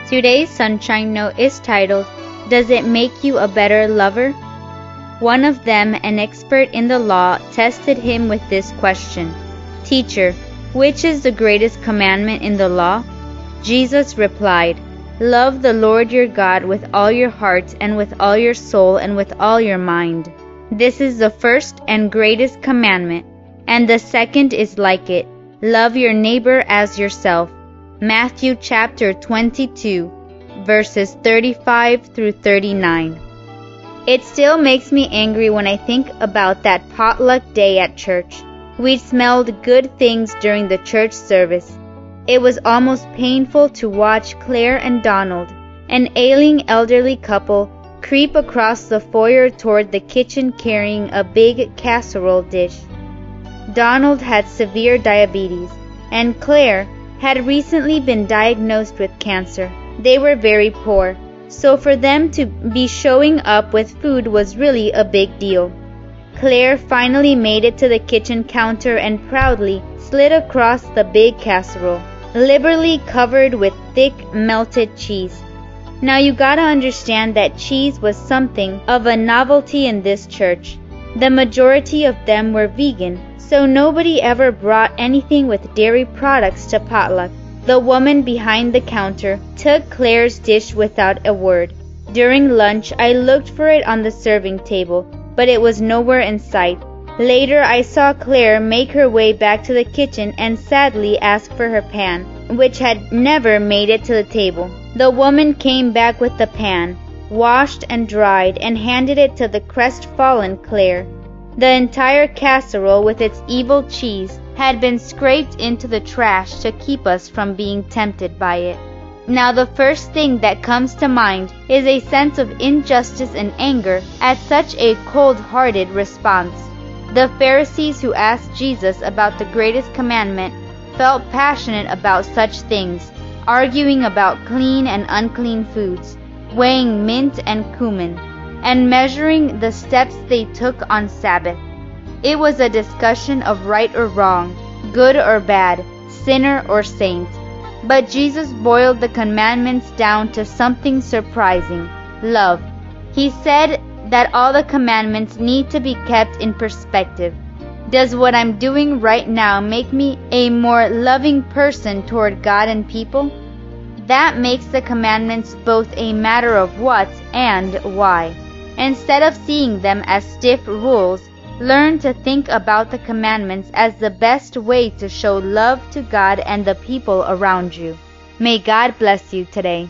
Today's Sunshine Note is titled, Does It Make You a Better Lover? One of them, an expert in the law, tested him with this question, Teacher, which is the greatest commandment in the law? Jesus replied, Love the Lord your God with all your heart and with all your soul and with all your mind. This is the first and greatest commandment, and the second is like it. Love your neighbor as yourself. Matthew chapter 22, verses 35 through 39. It still makes me angry when I think about that potluck day at church. We smelled good things during the church service. It was almost painful to watch Claire and Donald, an ailing elderly couple, creep across the foyer toward the kitchen carrying a big casserole dish. Donald had severe diabetes, and Claire had recently been diagnosed with cancer. They were very poor, so for them to be showing up with food was really a big deal. Claire finally made it to the kitchen counter and proudly slid across the big casserole, liberally covered with thick melted cheese. Now you gotta understand that cheese was something of a novelty in this church. The majority of them were vegan, so nobody ever brought anything with dairy products to potluck. The woman behind the counter took Claire's dish without a word. During lunch, I looked for it on the serving table, but it was nowhere in sight. Later, I saw Claire make her way back to the kitchen and sadly ask for her pan, which had never made it to the table. The woman came back with the pan, washed and dried, and handed it to the crestfallen Claire. The entire casserole with its evil cheese had been scraped into the trash to keep us from being tempted by it. Now the first thing that comes to mind is a sense of injustice and anger at such a cold-hearted response. The Pharisees who asked Jesus about the greatest commandment felt passionate about such things, arguing about clean and unclean foods, weighing mint and cumin, and measuring the steps they took on Sabbath. It was a discussion of right or wrong, good or bad, sinner or saint. But Jesus boiled the commandments down to something surprising: love. He said that all the commandments need to be kept in perspective. Does what I'm doing right now make me a more loving person toward God and people? That makes the commandments both a matter of what and why. Instead of seeing them as stiff rules, learn to think about the commandments as the best way to show love to God and the people around you. May God bless you today.